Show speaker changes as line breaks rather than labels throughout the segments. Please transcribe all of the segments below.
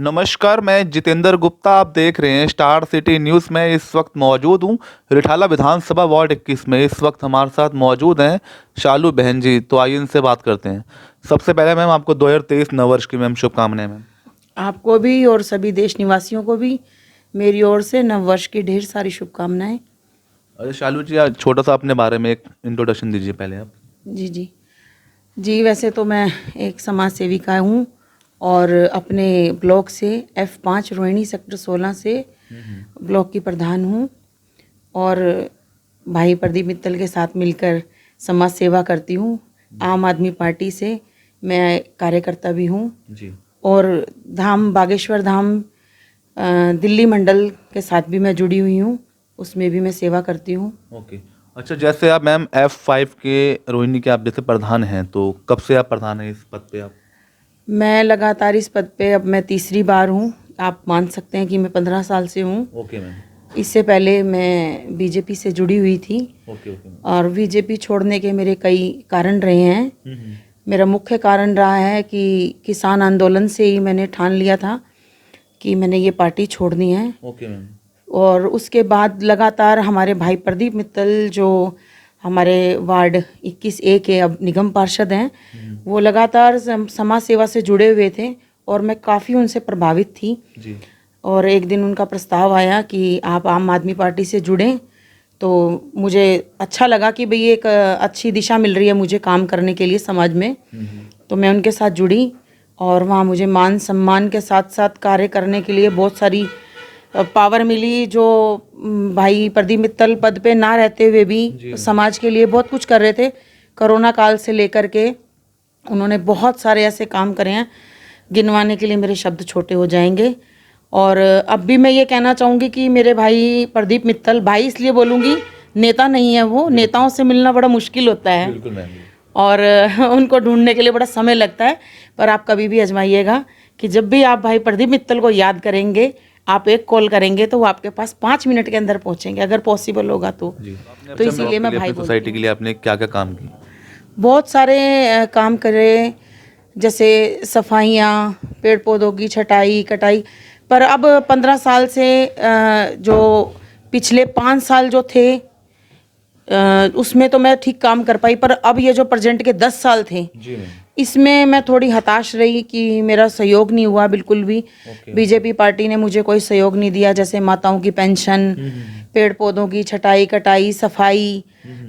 नमस्कार, मैं जितेंद्र गुप्ता। आप देख रहे हैं स्टार सिटी न्यूज़ में। इस वक्त मौजूद हूँ रिठाला विधानसभा वार्ड 21 में। इस वक्त हमारे साथ मौजूद हैं शालू बहन जी। तो आइए इनसे बात करते हैं। सबसे पहले मैम आपको 2023 नववर्ष की मैम शुभकामनाएं मैम।
आपको भी और सभी देश निवासियों को भी मेरी ओर से नववर्ष की ढेर सारी शुभकामनाएं।
अरे शालू जी, आज छोटा सा अपने बारे में एक इंट्रोडक्शन दीजिए पहले आप।
जी, वैसे तो मैं एक समाज सेविका हूँ और अपने ब्लॉक से F5 रोहिणी सेक्टर 16 से ब्लॉक की प्रधान हूँ और भाई प्रदीप मित्तल के साथ मिलकर समाज सेवा करती हूँ। आम आदमी पार्टी से मैं कार्यकर्ता भी हूँ
जी।
और धाम बागेश्वर धाम दिल्ली मंडल के साथ भी मैं जुड़ी हुई हूँ, उसमें भी मैं सेवा करती हूँ।
ओके, अच्छा, जैसे आप मैम F5 के रोहिणी के आप जैसे प्रधान हैं, तो कब से आप प्रधान हैं इस पद पे आप?
मैं लगातार इस पद पे अब मैं तीसरी बार हूँ। आप मान सकते हैं कि मैं 15 साल से हूँ।
Okay ma'am.
इससे पहले मैं बीजेपी से जुड़ी हुई थी।
Okay ma'am.
और बीजेपी छोड़ने के मेरे कई कारण रहे हैं। मेरा मुख्य कारण रहा है कि किसान आंदोलन से ही मैंने ठान लिया था कि मैंने ये पार्टी छोड़नी है।
Okay ma'am.
और उसके बाद लगातार हमारे भाई प्रदीप मित्तल जो हमारे वार्ड 21A के अब निगम पार्षद हैं, वो लगातार समाज सेवा से जुड़े हुए थे और मैं काफ़ी उनसे प्रभावित थी
जी।
और एक दिन उनका प्रस्ताव आया कि आप आम आदमी पार्टी से जुड़ें, तो मुझे अच्छा लगा कि भाई एक अच्छी दिशा मिल रही है मुझे काम करने के लिए समाज में। तो मैं उनके साथ जुड़ी और वहाँ मुझे मान सम्मान के साथ साथ कार्य करने के लिए बहुत सारी पावर मिली। जो भाई प्रदीप मित्तल पद पे ना रहते हुए भी समाज के लिए बहुत कुछ कर रहे थे। कोरोना काल से लेकर के उन्होंने बहुत सारे ऐसे काम करे हैं, गिनवाने के लिए मेरे शब्द छोटे हो जाएंगे। और अब भी मैं ये कहना चाहूँगी कि मेरे भाई प्रदीप मित्तल, भाई इसलिए बोलूँगी, नेता नहीं है वो, नेताओं से मिलना बड़ा मुश्किल होता है।
बिल्कुल मैम।
और उनको ढूंढने के लिए बड़ा समय लगता है। पर आप कभी भी आजमाइएगा कि जब भी आप भाई प्रदीप मित्तल को याद करेंगे, आप एक कॉल करेंगे तो वो आपके पास 5 मिनट के अंदर पहुंचेंगे, अगर पॉसिबल होगा तो। तो इसीलिए मैं भाई
सोसाइटी के लिए आपने क्या क्या काम किए?
बहुत सारे काम करे, जैसे सफाइयाँ, पेड़ पौधों की छटाई कटाई। पर अब 15 साल से जो पिछले 5 साल जो थे उसमें तो मैं ठीक काम कर पाई, पर अब ये जो प्रेजेंट के 10 साल थे
जी मैम।
इसमें मैं थोड़ी हताश रही कि मेरा सहयोग नहीं हुआ बिल्कुल भी। बीजेपी पार्टी ने मुझे कोई सहयोग नहीं दिया, जैसे माताओं की पेंशन, पेड़ पौधों की छटाई कटाई सफाई।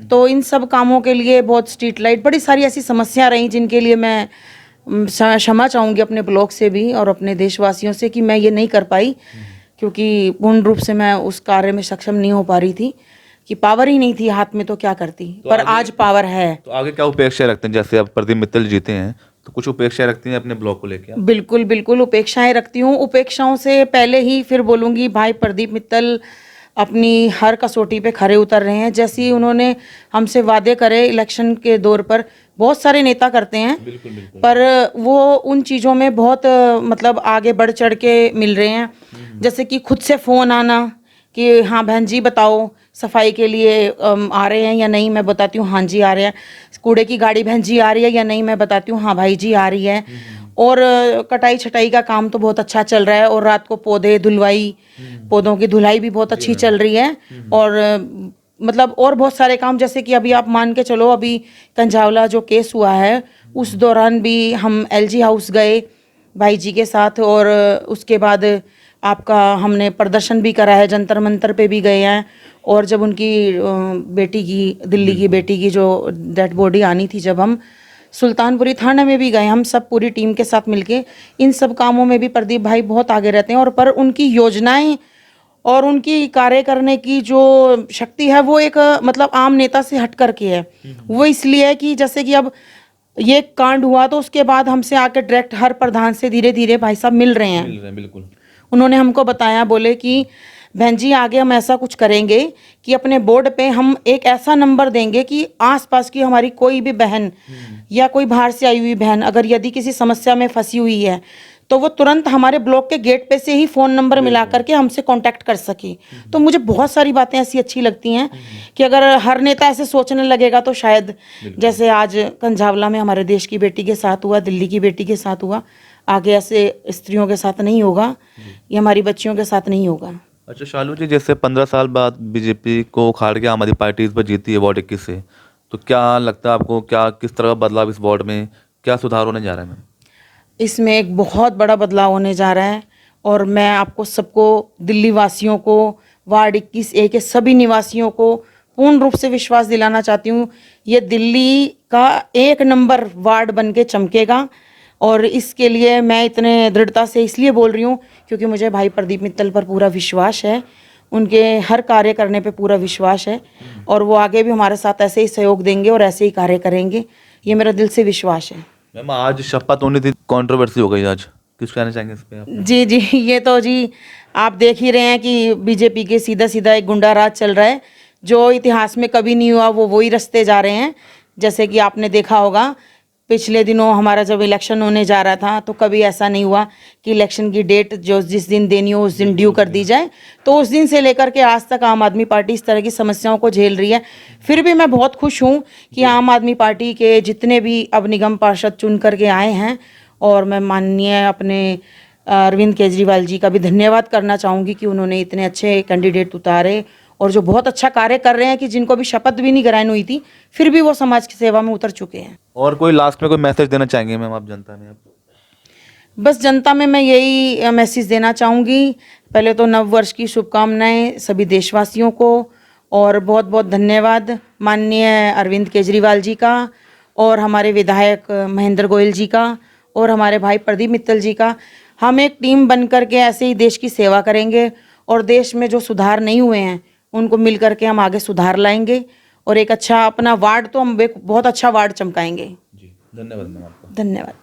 तो इन सब कामों के लिए बहुत स्ट्रीट लाइट, बड़ी सारी ऐसी समस्या रही जिनके लिए मैं क्षमा चाहूँगी अपने ब्लॉक से भी और अपने देशवासियों से कि मैं ये नहीं कर पाई, क्योंकि पूर्ण रूप से मैं उस कार्य में सक्षम नहीं हो पा रही थी, कि पावर ही नहीं थी हाथ में तो क्या करती।
तो
पर आज पावर है।
तो आगे क्या उपेक्षा रखते हैं? जैसे अब प्रदीप मित्तल जीते हैं तो कुछ उपेक्षा रखती हैं अपने ब्लॉक को लेकर?
बिल्कुल बिल्कुल उपेक्षाएं रखती हूँ। उपेक्षाओं से पहले ही फिर बोलूँगी, भाई प्रदीप मित्तल अपनी हर कसौटी पे खरे उतर रहे हैं। जैसे ही उन्होंने हमसे वादे करे इलेक्शन के दौर पर, बहुत सारे नेता करते हैं,
बिल्कुल।
पर वो उन चीज़ों में बहुत मतलब आगे बढ़ चढ़ के मिल रहे हैं। जैसे कि खुद से फ़ोन आना कि हाँ बहन जी बताओ सफाई के लिए आ रहे हैं या नहीं, मैं बताती हूँ हाँ जी आ रहे हैं। कूड़े की गाड़ी बहन जी आ रही है या नहीं, मैं बताती हूँ हाँ भाई जी आ रही है। और कटाई छटाई का काम तो बहुत अच्छा चल रहा है और रात को पौधे धुलवाई, पौधों की धुलाई भी बहुत अच्छी चल रही है। और मतलब और बहुत सारे काम, जैसे कि अभी आप मान के चलो, अभी कंझावला जो केस हुआ है उस दौरान भी हम LG हाउस गए भाई जी के साथ, और उसके बाद आपका हमने प्रदर्शन भी करा है, जंतर मंतर पे भी गए हैं। और जब उनकी बेटी की, दिल्ली की बेटी की जो डेड बॉडी आनी थी, जब हम सुल्तानपुरी थाने में भी गए, हम सब पूरी टीम के साथ मिलके। इन सब कामों में भी प्रदीप भाई बहुत आगे रहते हैं। और पर उनकी योजनाएं और उनकी कार्य करने की जो शक्ति है वो एक मतलब आम नेता से हट करके है। वो इसलिए है कि जैसे कि अब ये कांड हुआ तो उसके बाद हमसे आके डायरेक्ट हर प्रधान से धीरे धीरे भाई साहब मिल रहे हैं।
बिल्कुल।
उन्होंने हमको बताया, बोले कि बहन जी आगे हम ऐसा कुछ करेंगे कि अपने बोर्ड पे हम एक ऐसा नंबर देंगे कि आसपास की हमारी कोई भी बहन या कोई बाहर से आई हुई बहन अगर यदि किसी समस्या में फंसी हुई है तो वो तुरंत हमारे ब्लॉक के गेट पे से ही फ़ोन नंबर मिला करके हमसे कांटेक्ट कर सकी। तो मुझे बहुत सारी बातें ऐसी अच्छी लगती हैं कि अगर हर नेता ऐसे सोचने लगेगा तो शायद जैसे आज कंझावला में हमारे देश की बेटी के साथ हुआ, दिल्ली की बेटी के साथ हुआ, आगे ऐसे स्त्रियों के साथ नहीं होगा, ये हमारी बच्चियों के साथ नहीं होगा।
अच्छा शालू जी, जैसे 15 साल बाद बीजेपी को उखाड़ के आम आदमी पार्टी इस बार जीती है वार्ड 21 से, तो क्या लगता है आपको, क्या किस तरह का बदलाव इस वार्ड में, क्या सुधार होने जा रहा है मैम?
इसमें एक बहुत बड़ा बदलाव होने जा रहा है और मैं आपको सबको, दिल्ली वासियों को, वार्ड 21A के सभी निवासियों को पूर्ण रूप से विश्वास दिलाना चाहती हूँ, ये दिल्ली का 1 नंबर वार्ड बन के चमकेगा। और इसके लिए मैं इतने दृढ़ता से इसलिए बोल रही हूँ क्योंकि मुझे भाई प्रदीप मित्तल पर पूरा विश्वास है, उनके हर कार्य करने पे पूरा विश्वास है और वो आगे भी हमारे साथ ऐसे ही सहयोग देंगे और ऐसे ही कार्य करेंगे, ये मेरा दिल से विश्वास है।
मैम आज शपथ होनी थी, कंट्रोवर्सी हो गई आज, कुछ कहना चाहेंगे इस पे आप?
जी जी, ये तो जी आप देख ही रहे हैं कि बीजेपी के सीधा सीधा एक गुंडा राज चल रहा है, जो इतिहास में कभी नहीं हुआ वो वही रस्ते जा रहे हैं। जैसे कि आपने देखा होगा पिछले दिनों हमारा जब इलेक्शन होने जा रहा था तो कभी ऐसा नहीं हुआ कि इलेक्शन की डेट जो जिस दिन देनी हो उस दिन ड्यू कर दी जाए। तो उस दिन से लेकर के आज तक आम आदमी पार्टी इस तरह की समस्याओं को झेल रही है। फिर भी मैं बहुत खुश हूँ कि आम आदमी पार्टी के जितने भी अब निगम पार्षद चुन करके आए हैं, और मैं माननीय अपने अरविंद केजरीवाल जी का भी धन्यवाद करना चाहूँगी कि उन्होंने इतने अच्छे कैंडिडेट उतारे और जो बहुत अच्छा कार्य कर रहे हैं कि जिनको भी शपथ भी नहीं करानी हुई थी फिर भी वो समाज की सेवा में उतर चुके हैं।
और कोई लास्ट में कोई मैसेज देना चाहेंगे मैम आप जनता में? आप
बस जनता में मैं यही मैसेज देना चाहूँगी, पहले तो नव वर्ष की शुभकामनाएं सभी देशवासियों को, और बहुत बहुत धन्यवाद माननीय अरविंद केजरीवाल जी का और हमारे विधायक महेंद्र गोयल जी का और हमारे भाई प्रदीप मित्तल जी का। हम एक टीम बन करके ऐसे ही देश की सेवा करेंगे और देश में जो सुधार नहीं हुए हैं उनको मिल करके हम आगे सुधार लाएंगे और एक अच्छा अपना वार्ड तो हम एक बहुत अच्छा वार्ड चमकाएंगे।
जी धन्यवाद मैम आपका।
धन्यवाद।